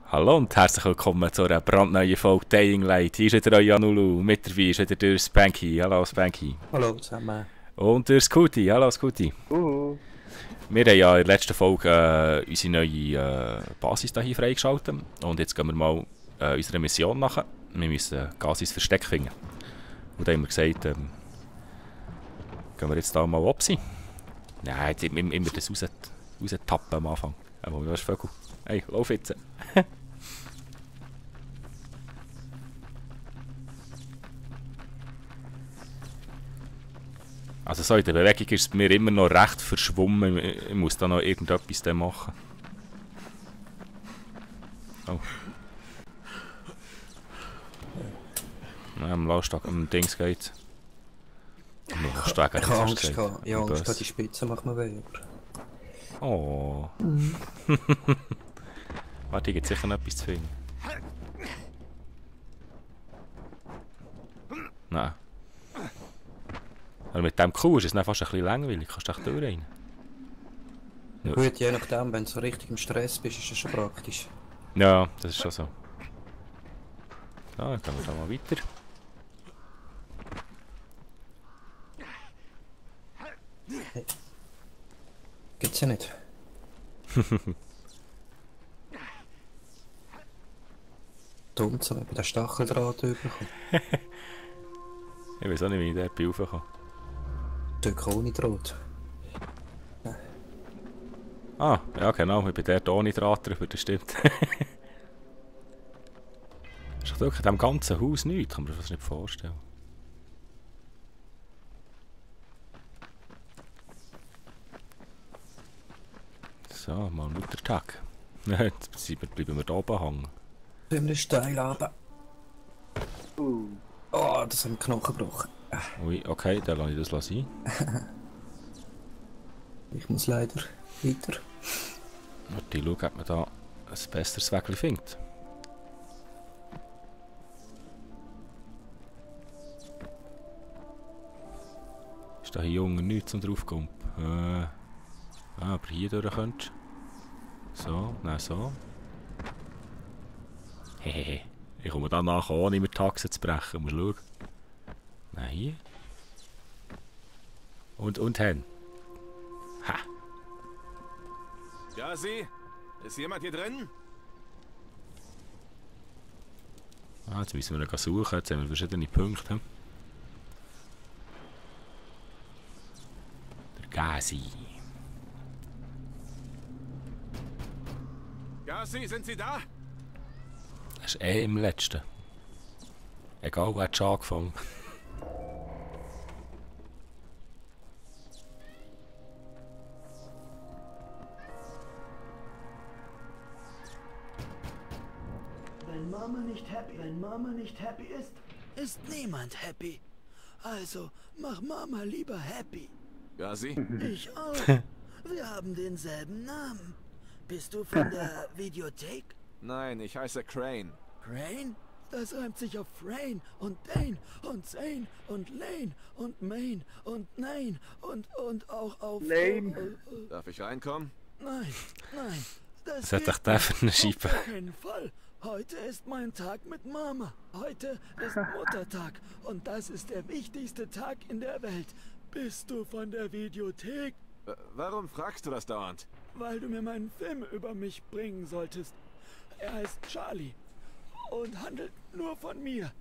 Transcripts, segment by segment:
Hallo und herzlich willkommen zu einer brandneuen Folge Dying Light. Hier ist wieder euer Janulu, mit dabei ist wieder der Spanky. Hallo Spanky. Hallo zusammen. Und der Scooty. Hallo Scooty. Uhu. Wir haben ja in der letzten Folge unsere neue Basis hier freigeschaltet. Und jetzt gehen wir mal unserer Mission nach. Wir müssen Gasis Versteck finden. Und da haben wir gesagt, gehen wir jetzt da mal absehen. Nein, jetzt immer das raustappen am Anfang. Aber du hast Vögel. Hey, lauf jetzt. Also so in der Bewegung ist es mir immer noch recht verschwommen. Ich muss da noch irgendetwas dann machen. Oh. Nein, am Laufstag, am Dings geht's. Am Laufstag Ich hat habe es Angst gesagt. gehabt. Ja, Angst gehabt, die Spitze macht mir weh. Oh. Warte, hier gibt sicher noch etwas zu finden. Nein. Aber mit dem Kuh ist es dann fast ein bisschen langweilig. Kannst du echt durch rein? Ja. Gut, je nachdem, wenn du so richtig im Stress bist, ist das schon praktisch. Ja, das ist schon so. So, dann gehen wir da mal weiter. Gibt's ja nicht. Dumm, so über den Stacheldraht überkommen. Ich weiß auch nicht, wie ich dort bin raufgekommen. Dort ohne Draht. Ah, ja genau, ich bin dort ohne Draht drüber, das stimmt. Ist doch wirklich in diesem ganzen Haus nichts, kann man sich das nicht vorstellen. So, mal Luthertag. Jetzt bleiben wir da oben hängen. Ziemlich steil runter. Oh, das haben Knochen gebrochen. Ui, okay, dann lasse ich das sein. Ich muss leider weiter. Warte, schau, ob man da ein besseres Wägel findet. Ist da hier unten nichts zum draufkommen? Aber hier durch könntest du. So, nein, so. Hehehe. Ich komme da nachher ohne mir die Taxe zu brechen. Muss schauen. Nein, hier. Und hin. Ha! Ja, Sie? Ist jemand hier drin? Ah, jetzt müssen wir noch suchen. Jetzt haben wir verschiedene Punkte. Hm? Der Gasi. Ja, Sie, sind Sie da? Das ist eh im letzten. Egal, wer hat schon angefangen. Wenn Mama nicht happy ist, ist niemand happy. Also mach Mama lieber happy. Ja, Sie? Ich auch. Wir haben denselben Namen. Bist du von der Videothek? Nein, ich heiße Crane. Crane? Das reimt sich auf Frain und Dane und Zane und Lane und Main und Nein und auch auf... Lane. Darf ich reinkommen? Nein, nein. Was hat geht doch der für eine auf Scheibe? gar keinen Fall. Heute ist mein Tag mit Mama. Heute ist Muttertag. Und das ist der wichtigste Tag in der Welt. Bist du von der Videothek? Warum fragst du das dauernd? Weil du mir meinen Film über mich bringen solltest. Er heißt Charlie und handelt nur von mir.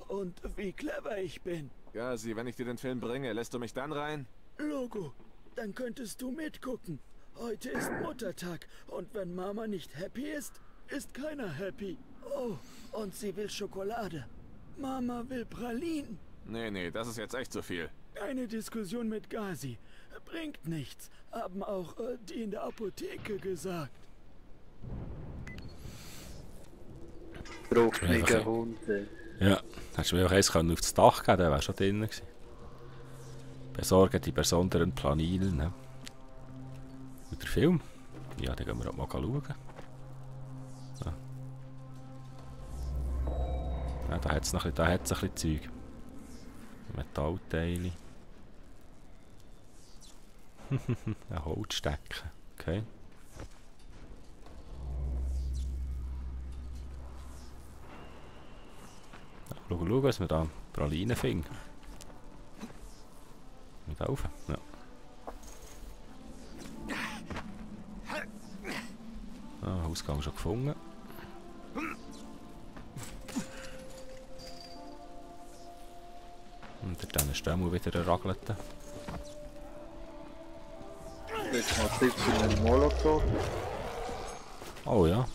Und wie clever ich bin. Ja, Sie, wenn ich dir den Film bringe, lässt du mich dann rein? Logo, dann könntest du mitgucken. Heute ist Muttertag und wenn Mama nicht happy ist, ist keiner happy. Oh, und sie will Schokolade. Mama will Pralinen. Nee, das ist jetzt echt zu viel. Eine Diskussion mit Gazi. Bringt nichts, haben auch die in der Apotheke gesagt. Trocknige Hunde. Ja, hättest du mir auch eins auf das Dach geben, der wäre schon drin gewesen. Besorgen die besonderen Planinen. Ne? Und der Film? Ja, den gehen wir auch mal schauen. Ja. Ja, da hat es ein bisschen Zeug. Metallteile. Ein Holzstecken. Okay. Schau, was wir da Pralinen finden. Mit auf. Ja. Ah, Ausgang schon gefunden. Und dann Stämmel wieder erragelt. Jetzt mal Tipps für einen Molotow. Oh ja.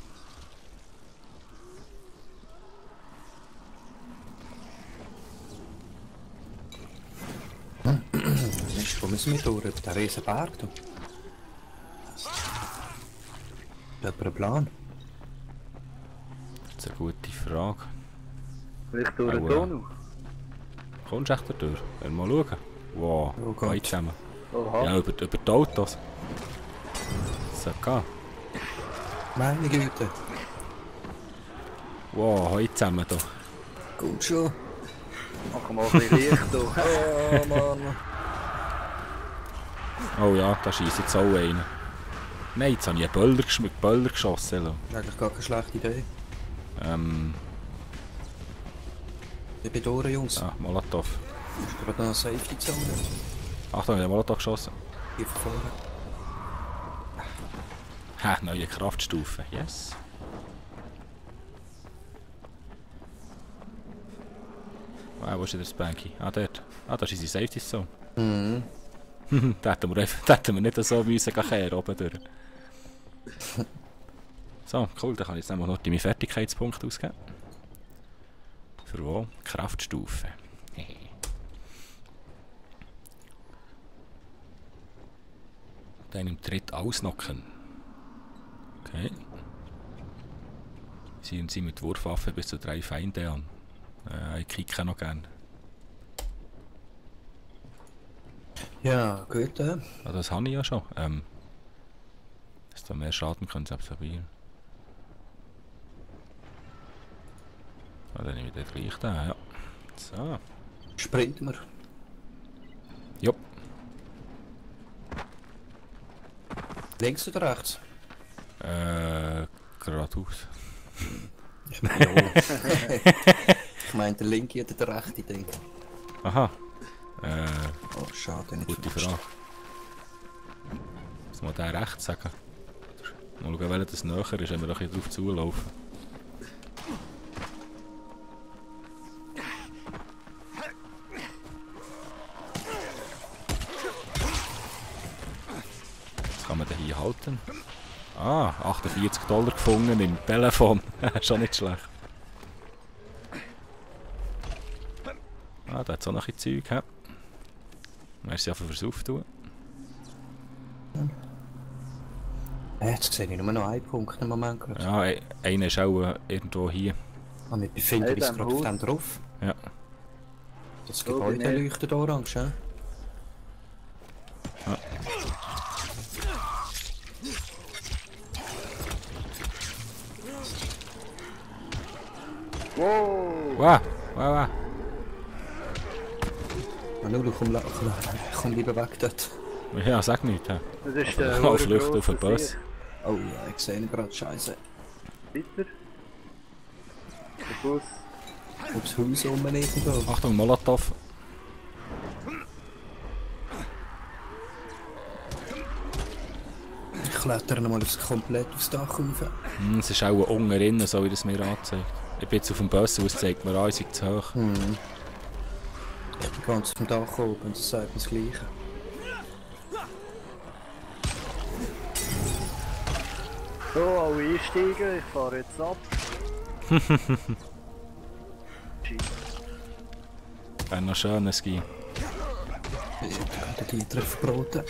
Mist, wo müssen wir durch? Über den riesen Berg? Du? Hat jemand einen Plan? Das ist eine gute Frage. Vielleicht durch den Aua. Tunnel. Kommst du echt da durch? Mal schauen. Wow, Oh Gott. weit zusammen. Oha. Ja, über die Autos. So, gehen. Meine Güte. Wow, heute zusammen hier. Kommt schon. Mach mal ein bisschen Licht hier. Oh Mann. Oh ja, da schießt jetzt auch einer. Nein, jetzt habe ich einen Böller geschossen. Eigentlich gar keine schlechte Idee. Ich bin durch, Jungs. Ah, Molotov. Ich bin gerade noch eine Safety-Zone. Achtung, ich habe Molotov geschossen. Hier vorne. Ha, neue Kraftstufe. Yes. Wow, wo ist denn der Spanky? Ah, dort. Ah, da ist unsere Safety Zone. Mhm. Da hätten wir nicht so müssen kehren oben durch. So, cool, dann kann ich jetzt noch meinen Fertigkeitspunkt ausgeben. Für wo? Kraftstufe. Dann im Tritt ausnocken. Okay. Ziehen Sie mit Wurfwaffe bis zu 3 Feinde an. Ich kicke noch gern. Ja, gut, Ah, das habe ich ja schon. Dass da mehr Schaden können sie absorbieren. Ah, dann nehme ich den gleich da, ja. So. Sprinten wir. Jupp. Links oder rechts? Geradeaus. Ich meine, ich meine, der linke oder der rechte Ding. Aha. Oh, schade, nicht Gute verpasst. Frage. Muss man den rechts sagen? Mal schauen, welcher das näher ist, wenn wir da ein bisschen drauf zulaufen. Was kann man denn hier halten? Ah, 48 $ gefunden im Telefon. Schon nicht schlecht. Ah, da hat es auch noch ein bisschen Zeug. He? Merci einfach fürs Auftun. Jetzt sehe ich nur noch einen Punkt im Moment gerade. Ja, einer ist auch irgendwo hier. Ah, wir befinden Hey, uns dem gerade auf Haus. dem drauf. Ja. Das So Gebäude bin ich. leuchtet orange, ja? Wow! Wow, wow, wow. Manu, komm lieber weg dort. Ja, sag nicht. He. Das ist der Mal flüchten auf den Bus. Oh ja, ich sehe ihn gerade, scheiße. Weiter. Der Bus. Aufs Haus um irgendwo. Achtung, Molotov. Ich klettere mal komplett aufs Dach rauf. Es ist auch unten drin, so wie das mir anzeigt. Ich bin jetzt auf dem Bus, es zeigt mir an, ich sei zu hoch. Ich bin ganz auf dem Dach oben und das sagt mir das Gleiche. So, alle einsteigen, ich fahre jetzt ab. Wäre noch schön, es gibt. Ich werde die Treffbrote.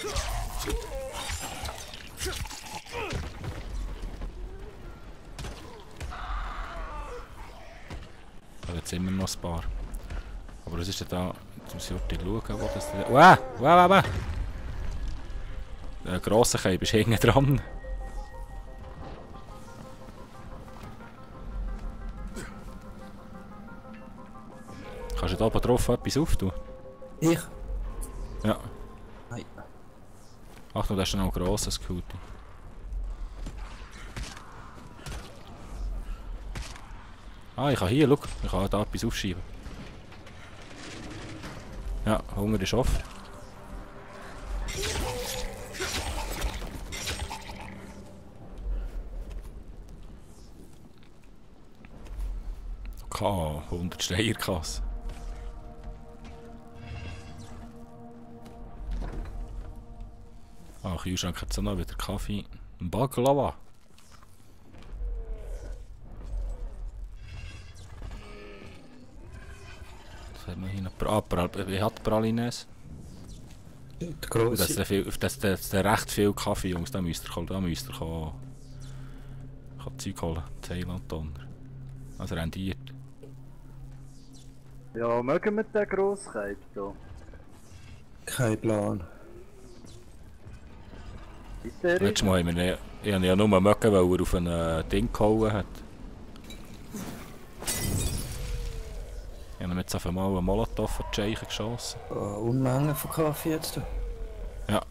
Da jetzt immer noch ein paar. Aber was ist denn da? Jetzt muss ich schauen, wo das denn... Wow, wow, wow, wow! Der grosse Keib ist hinten dran. Kannst du da oben drauf etwas auftun? Ich? Ja. Nein. Achtung, da ist noch ein grosser Scooter. Ah, ich kann hier, schau. Ich kann da etwas aufschieben. Ja, Hunger ist off. Okay, 100 Steierkasse. Ah, Kühlschrank hat auch noch wieder Kaffee. Ein Baklava. Was hat man hier noch? Wie hat Pralines? Der Das ist grosse. recht viel Kaffee, Jungs. Da müsst ihr kommen. Da müsst ihr kommen. Ich kann Zeug holen. Thailand-Donner. Also rendiert. Ja, mögen wir den Grosskite hier? Kein Plan. Ist der Letztes Mal haben wir ich habe ja nur mögen, weil er auf ein Ding gehauen hat. Ich habe ihm jetzt auf einmal einen Molotow auf die Scheiche geschossen. Unmengen von Kaffee jetzt. Da. Ja.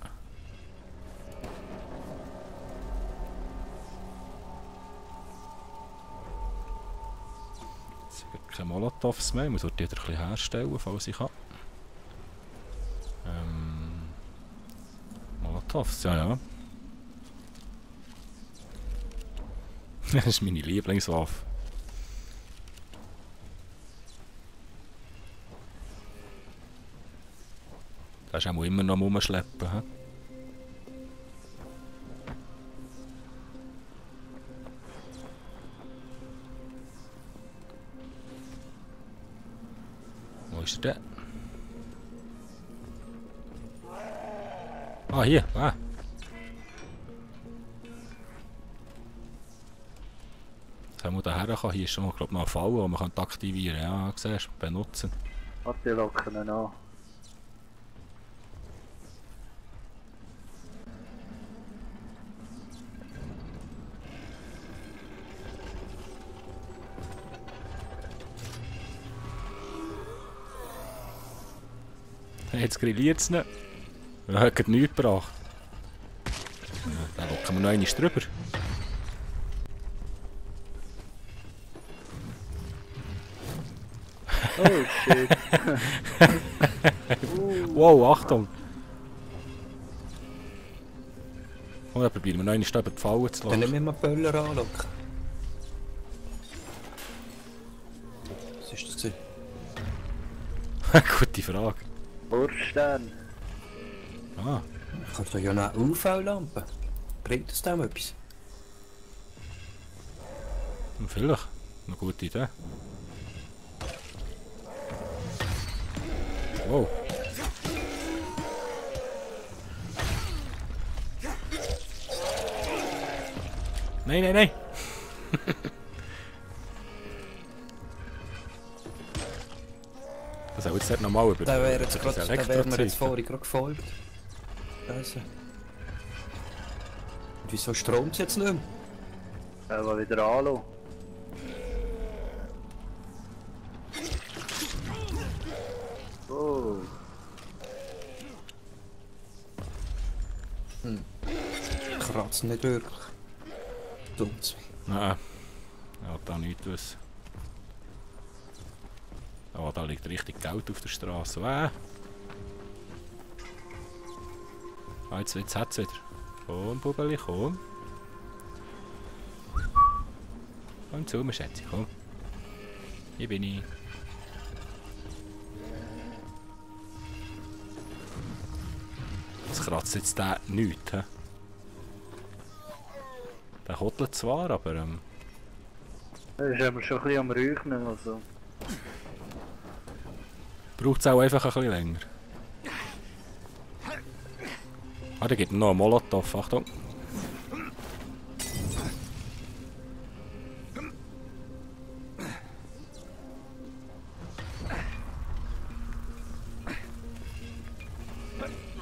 Es gibt keine Molotows mehr, ich muss dort wieder ein bisschen herstellen, falls ich kann. Molotows, ja ja. Das ist meine Lieblingswaffe. Das ist auch immer noch rumschleppen. He? Wo ist der? Ah, hier. Ah. Wenn man daher kann, hier ist schon mal, glaub, noch ein Fall, den man kann aktivieren kann. Ja, siehst du, benutzen. Hat die locken ihn an. Jetzt grilliert es nicht. Er hat nichts gebracht. Ja, dann locken wir noch einmal drüber. Oh shit. Wow, Achtung! Oh, dann probieren wir noch einmal über die Falle zu Dann lassen. nehmen wir mal Böller anlocken. Was ist das gewesen? Gute Frage. Wurststern. Ah, Ich habe da ja eine UV-Lampe. Bringt das dem etwas? vielleicht. Eine gute Idee. Wow. Nein, nein, nein! Das soll jetzt nicht nochmal über Da wäre jetzt über das gerade, da wäre mir jetzt Elektrozeug. vorhin gerade gefolgt. Also. Und wieso stromt es jetzt nicht mehr? Aber wieder anlassen. Oh. Kratzt nicht wirklich. Dumm's. Nein, ich will da nichts wissen. Oh, da liegt richtig Geld auf der Straße. Ah, jetzt hat es wieder. Komm, Bubeli, komm. Komm zu mir, Schätze, komm. Hier bin ich. Das kratzt jetzt der nichts. He? Der kottelt zwar, aber Das ist aber schon ein bisschen am Räuchnen. Also. braucht es auch einfach ein bisschen länger. Ah, da gibt es noch einen Molotow, Achtung.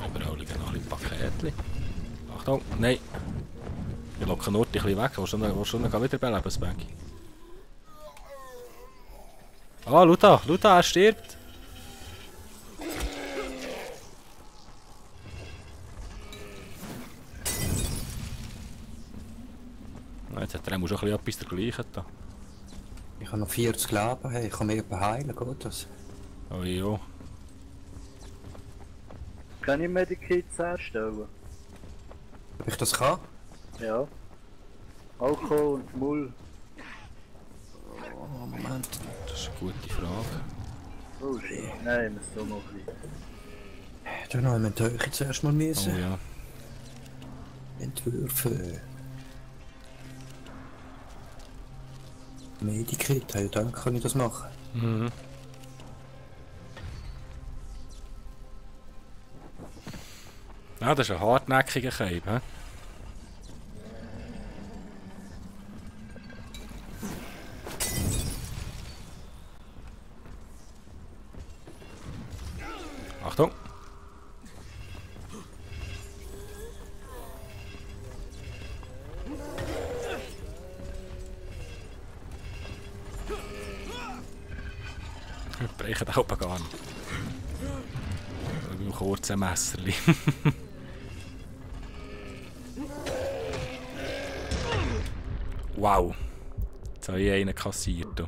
Überall liegen noch ein bisschen Paketchen. Achtung, nein. Wir locken nur ein bisschen weg, willst du noch wieder beleben, Spanky? Ah, Luta, er stirbt! Jetzt hat er schon etwas dergleichen da. Ich habe noch 40 Leben, hey, ich kann mich heilen, geht das? Oh ja. Kann ich Medikits herstellen? Ob ich das kann? Ja. Alkohol und Mull. Oh, Moment. Das ist eine gute Frage. Oh shit. Nein, wir müssen noch ein bisschen. Dann haben wir die Höhe zuerst mal müssen. Oh ja. Entwürfe. Medikit, hey, dann kann ich das machen. Mhm. Ja, das ist ein hartnäckiger Cape, hä? Achtung! Wir brechen den Haupt gar nicht. Mit einem kurzen Messerli. Wow! Jetzt habe ich einen kassiert. Du.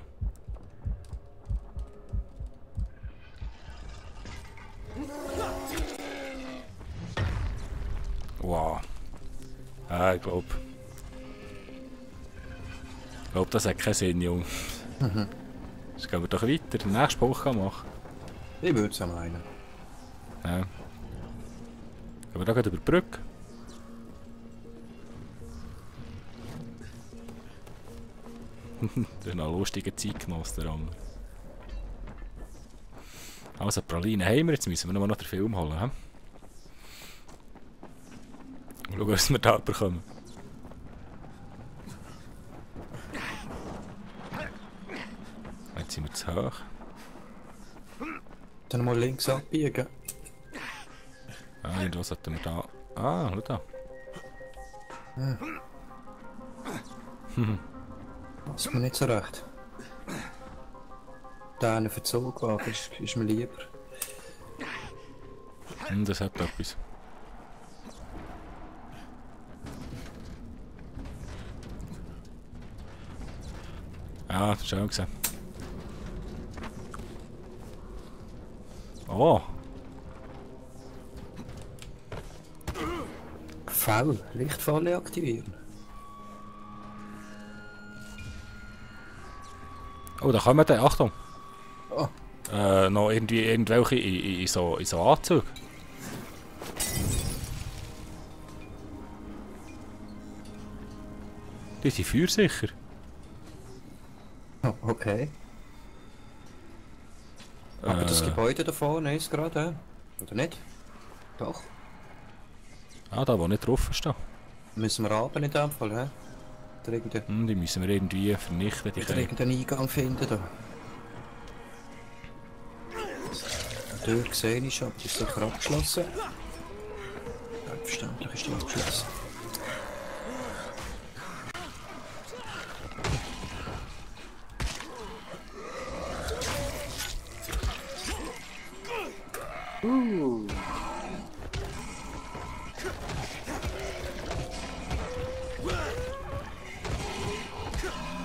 Wow. Ah, ich glaube. Ich glaube, das hat keinen Sinn, Junge. Jetzt gehen wir doch weiter, den nächsten Spruch machen. Ich würde es meinen. Ja. Gehen wir da gerade über die Brücke? Das ist noch eine lustige Zeitgenosse, der andere. Also, Praline haben wir, jetzt müssen wir nur noch den Film holen. He? Schauen, was wir da bekommen. Jetzt sind wir zu hoch. Dann mal links abbiegen. Ah, irgendwo sollten wir da. Ah, schau da. Das ist mir nicht so recht. Der eine Verzugwagen ist mir lieber. Das hat etwas. Ja, das ist schön gesehen. Oh! V, Lichtfalle aktivieren. Oh, da kommen wir. Achtung! Oh. Noch irgendwelche in so Anzügen. Die sind feuersicher. Oh, okay. Aber das Gebäude da vorne ist gerade, oder nicht? Doch. Ah, da wo nicht drauf steht. Müssen wir runter in dem Fall, hä? Oder irgendeinen, Die müssen wir irgendwie vernichten, die oder Kälte. irgendeinen Eingang finden da. Die Tür gesehen ist, aber die ist sicher abgeschlossen. Selbstverständlich ist die abgeschlossen.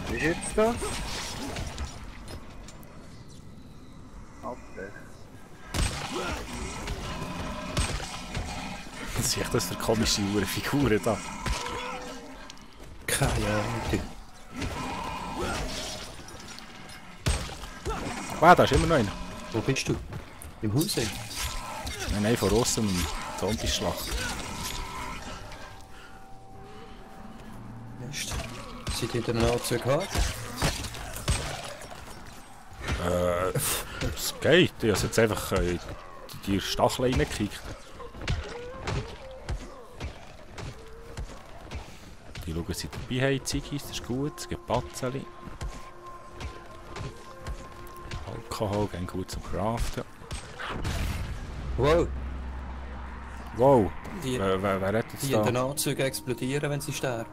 Wie ist jetzt das? Abwehr. Was sind das für komische Figuren da? Keine Ahnung. Ah, da ist immer noch einer. Wo bist du? Im Haus? Nein, von außen im Zombie-Schlacht. Mist. Seid ihr den Anzug hart? Es geht. Ich habe jetzt einfach die Stacheln reingekickt. Die schauen, sie dabei haben, Ziggis, das ist gut. Es gibt Batzeli. Alkohol, gehen gut zum Craften. Wow, Wow! die, Wer hat jetzt die in den da? Anzügen explodieren, wenn sie sterben.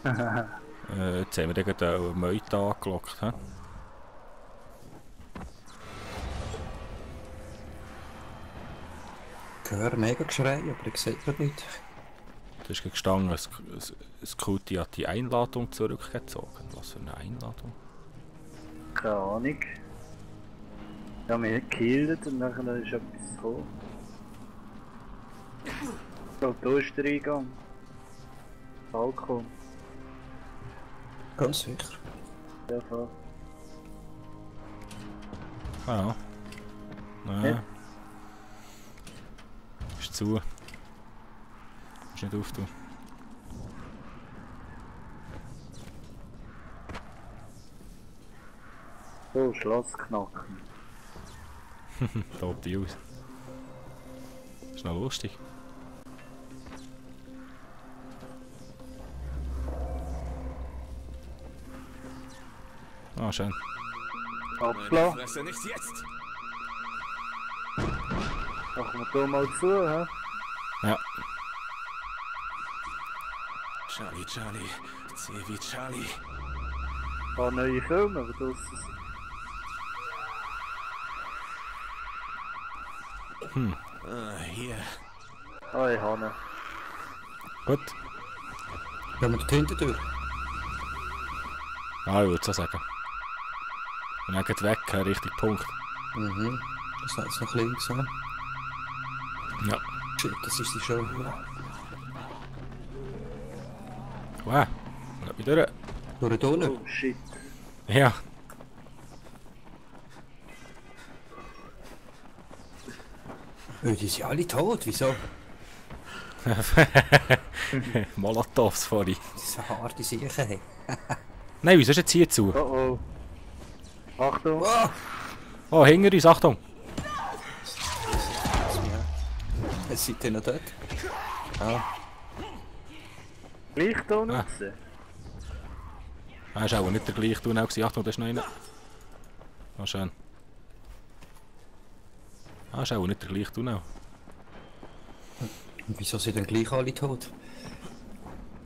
Jetzt haben wir gerade einen Meute angelockt. He? Ich höre mega Geschrei, aber ich sehe das nicht. Da ist gestanden, Scooty hat die Einladung zurückgezogen. Was für eine Einladung? Keine Ahnung. Ich habe mich gekillt und nachher ist etwas gekommen. Ich glaube, da ist der Eingang. Balkon. Ganz sicher. Ja, voll. Ah ja. Ja. Ist zu. Ist nicht auf, du. So, Schloss knacken. Tobt die aus. Ist noch lustig. Ah, schön. Meine Abschlag. Fresse, nicht jetzt! Machen wir da mal zu, hä? Ja. Charlie, Charlie, C wie Charlie. Ein paar neue Filme, die draussen sind. Hier. Ah, ich habe ihn. Gut. Gehen wir dort hinten durch? Ah, ich würde so sagen. Und dann geht weg, richtig Punkt. Mhm. Das hat jetzt noch links, hä? Ja. Shit, das ist die Show. Wow. Lass mich durch. Durch den Tunnel? Oh, shit. Ja. Oh, die sind alle tot, wieso? Molotovs vorhin. Das sind harte Sachen, hey. Nein, wieso ist jetzt hier zu? Oh oh. Achtung. Oh! Oh, hinter uns, Achtung! Seid ihr noch dort? Ah, Licht nutzen. Ah, ist auch nicht der gleiche Tunnel gewesen. Achtung, da ist noch einer. Ah, schön. Ah, ist auch nicht der gleiche Tunnel. und wieso sind dann gleich alle tot?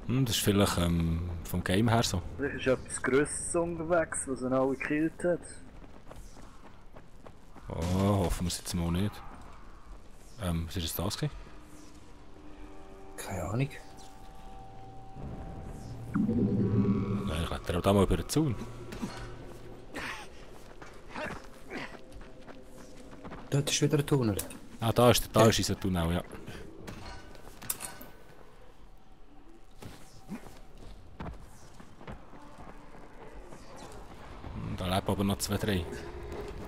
Das ist vielleicht vom Game her so. Vielleicht ist etwas Grösseres unterwegs, was ihn alle gekillt hat. Oh, hoffen wir es jetzt mal nicht. Was ist das gewesen? Keine Ahnung. Nein, ich kletter auch da mal über den Zaun. Dort ist wieder ein Tunnel. Ah, da ist unser Tunnel, ja. Da leben aber noch 2, 3.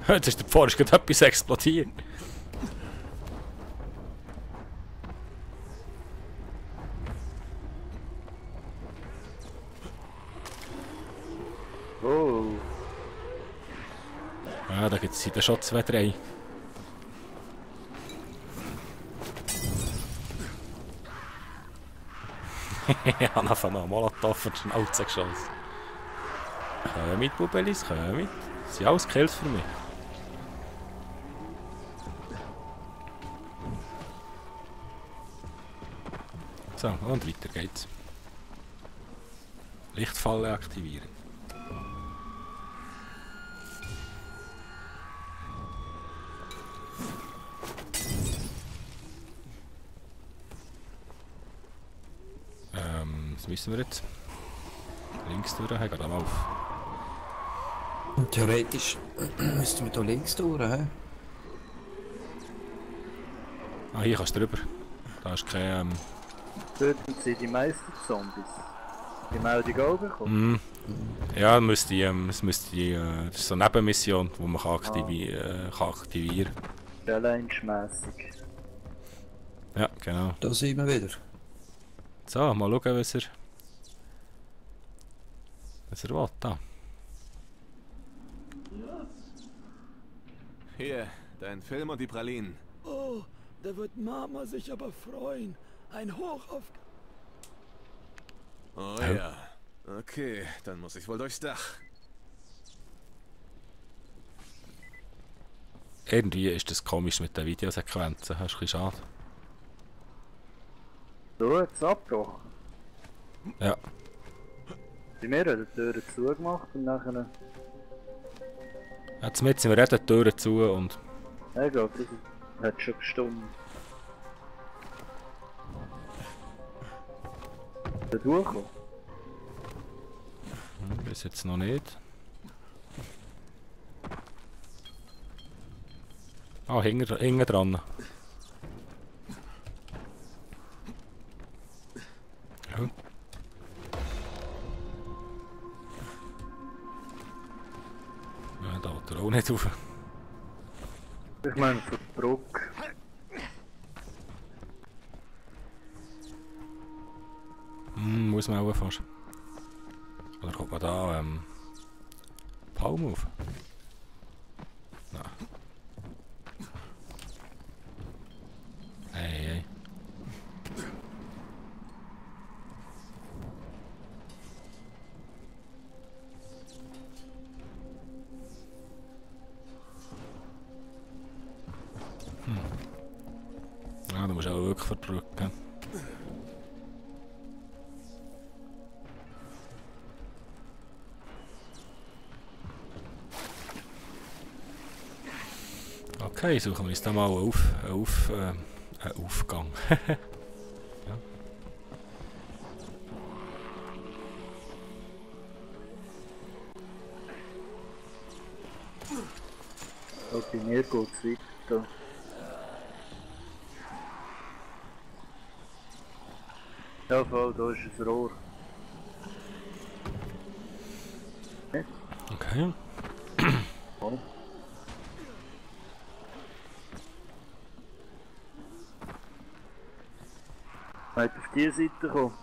Jetzt ist der Forst gerade etwas explodiert. Oh. Ja, da gibt es schon 2, 3. Ich habe einfach noch einen Molotow und Schnauze geschossen. Kommt mit, Bubelis, kommt mit. Das sind alles Kills für mich. So, und weiter geht's. Lichtfalle aktivieren. Was müssen wir jetzt? Links durch, geht da mal auf. Und theoretisch müssten wir hier links durch, hä? Ah, hier kannst du drüber. Da ist kein... Dort sind die meisten Zombies. Die Meldung auch bekommen. Ja, es müsste das ist so eine Nebenmission, die man kann kann aktivieren kann. Challenge-mässig. Ja, genau. Da sind wir wieder. So, mal schauen, was er will. Da. Hier, dein Film und die Pralinen. Oh, da wird Mama sich aber freuen. Ein Hoch auf... Oh Hä? ja. Okay, dann muss ich wohl durchs Dach. Irgendwie ist das komisch mit den Videosequenzen, das ist ein bisschen schade. So, jetzt abgebrochen. Ja. Bei mir hat die Tür zugemacht und nachher... Jetzt sind wir die Türen zu und... Ich glaube, das hat schon gestummt. Da durchkommen. Bis jetzt noch nicht. Ah, hinten dran. Ja. Ja, da hat er auch nicht rauf. Ich meine, für die Brücke. Muss man auch fast. Oder kommt man da Palm auf? Nein. Hey. Ja, du musst auch wirklich verdrücken. Okay, suchen wir uns da mal einen Aufgang. Ja. Okay, mir geht es weiter. Ja, voll, da ist ein Rohr. Okay. Voll. Wollt ihr auf diese Seite kommen?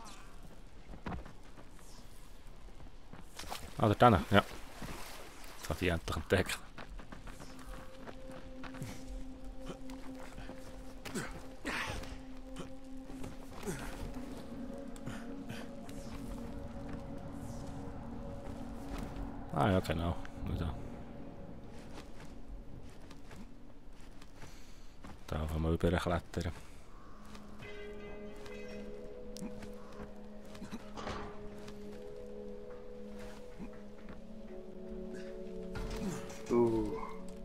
Ah, da drinnen, ja. Jetzt habe ich endlich entdeckt. Ah ja, genau. Nur da. Da können wir überklettern.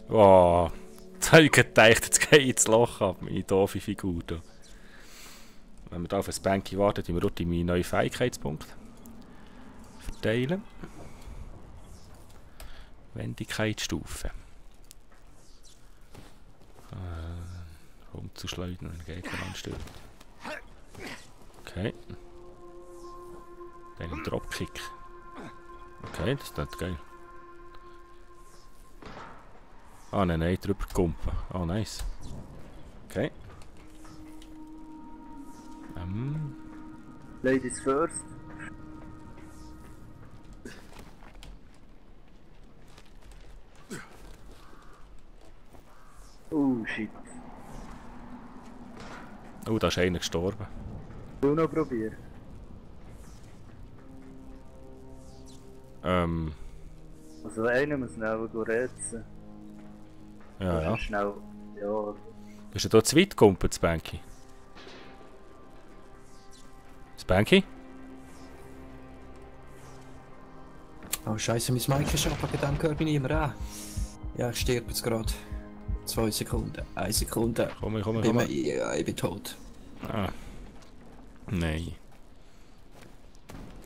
Wow, jetzt habe ich gedacht, jetzt gehe ich ins Loch ab, meine doofe Figur da. Wenn wir da auf ein Banky warten, tun wir meine neuen Fähigkeitspunkte verteilen. Wendigkeitsstufe. Rumzuschleudern, wenn der Gegner anstört. Okay. Dann ein Dropkick. Okay, das ist geil. Ah nein, nein, drüber kumpen. Oh, nice. Okay. Ladies first. Oh shit. Oh, da ist einer gestorben. Du noch probieren. Also einer muss schnell rätseln. Ja, ja. Schnell. Ja. Bist du da zu weit gekumpelt, Spanky? Spanky? Oh Scheiße, mein Mic ist ab, bei dem hört mich niemand an. Ja, ich sterbe jetzt gerade. 2 Sekunden, 1 Sekunde. Komm, Ja, ich bin tot. Ah. Nein.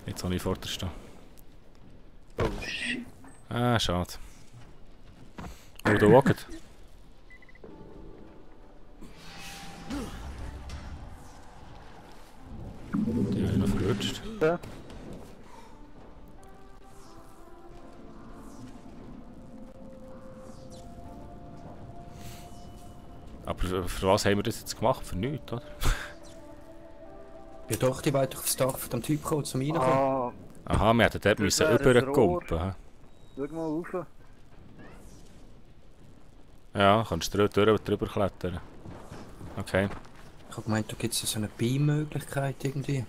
Jetzt habe ich vorderst stehen. Oh shit. Ah, schade. Oh, da wackelt. Die habe ich noch verrutscht. Ja. Aber für was haben wir das jetzt gemacht? Für nichts, oder? Ja doch, die wollen doch aufs Dach von dem Typ kommen, zum Reinkommen. Ah, Aha, wir hätten dort müssen wäre ein überkumpen. hä? schau mal rauf. Ja, kannst du drüber klettern. Okay, Ich hab gemeint, da gibt es so eine Beam-Möglichkeit irgendwie.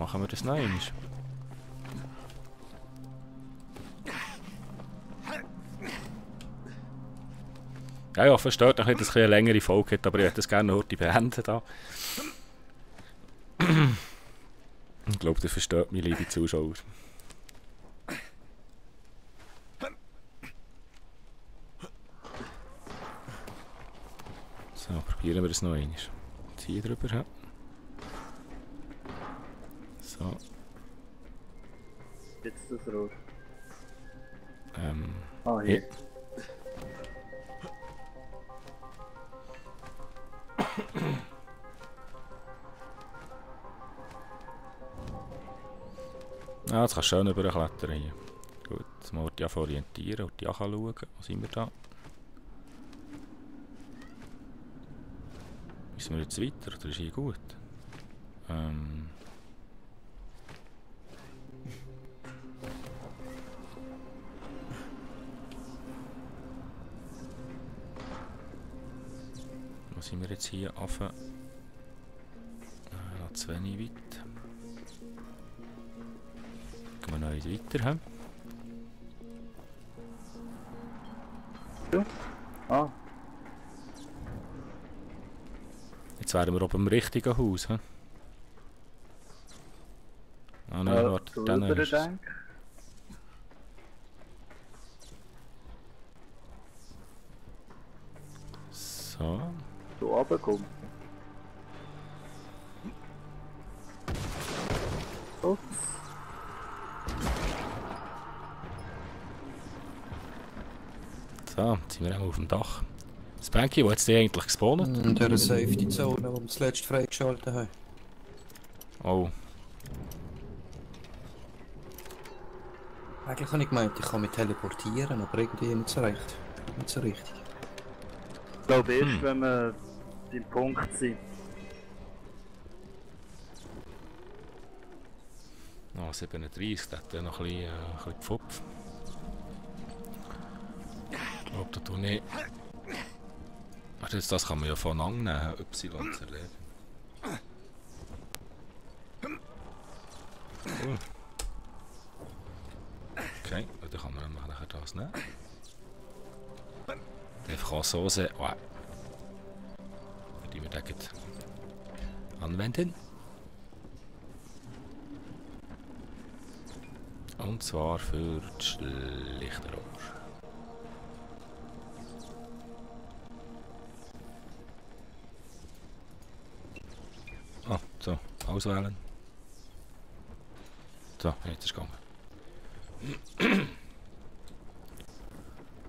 machen wir das noch einmal. Ja, ja, versteht noch nicht, dass es eine längere Folge hat, aber ich hätte das gerne heute beenden. Da. Ich glaube, das versteht mich, liebe Zuschauer. So, probieren wir es noch einmal. Jetzt hier drüber. Ja. So. Jetzt das Rohr. Hier. Hier. Ja, jetzt kannst du schön überklettern hier. Gut, jetzt muss ich orientieren und die anschauen. Wo sind wir da? Müssen wir jetzt weiter oder ist hier gut? Wo sind wir jetzt hier? Noch zu wenig weit. Gehen wir noch eins weiter. Ja. Ah, Jetzt wären wir oben im richtigen Haus. He? Ah nein, warte, so dann über ist es. denk. So. So runterkommen. Ups. So, jetzt sind wir auch auf dem Dach. Spanky, wo hat es dich eigentlich gespawnt? In dieser Safety-Zone, die wir zuletzt freigeschaltet haben. Oh, Eigentlich habe ich gemeint, ich kann mich teleportieren, aber irgendwie nicht so recht. Nicht so richtig. Ich glaube erst, wenn wir beim Punkt sind. oh 37, das hat ja noch ein bisschen Pfupf. Ich glaube, das tue ich. Ach, das kann man ja von annehmen, Y zu erleben. Cool. Okay, dann kann man nachher das nehmen. Einfach auch so sehen. Wow. Die wir da anwenden. Und zwar für das Schlichterrohr. Ah, so, auswählen. So, jetzt ist es gegangen.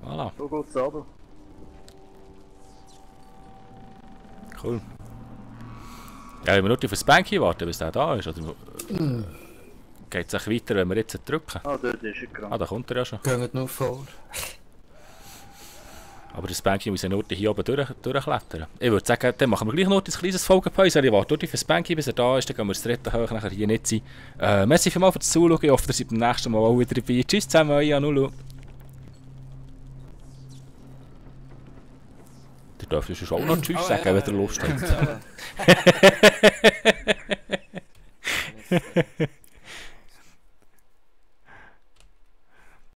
Voilà, So geht's runter. cool. Ja, wenn wir nur auf das Bänkchen warten, bis der da ist, oder geht es weiter, wenn wir jetzt drücken? Ah, dort ist er gerade. Ah, da kommt er ja schon. Geht nur vor. Aber das Bänkchen muss ja nur hier oben durchklettern. Ich würde sagen, dann machen wir gleich noch ein kleines Folgenpäuschen. Ich warte auf das Bänkchen, bis er da ist, dann gehen wir das dritte hoch, nachher hier nicht sein. Merci vielmals fürs Zuschauen, ich hoffe, ihr seid beim nächsten Mal auch wieder dabei. Tschüss zusammen, euer Nulu. Ihr dürft schon auch noch Tschüss sagen, wenn ihr Lust habt.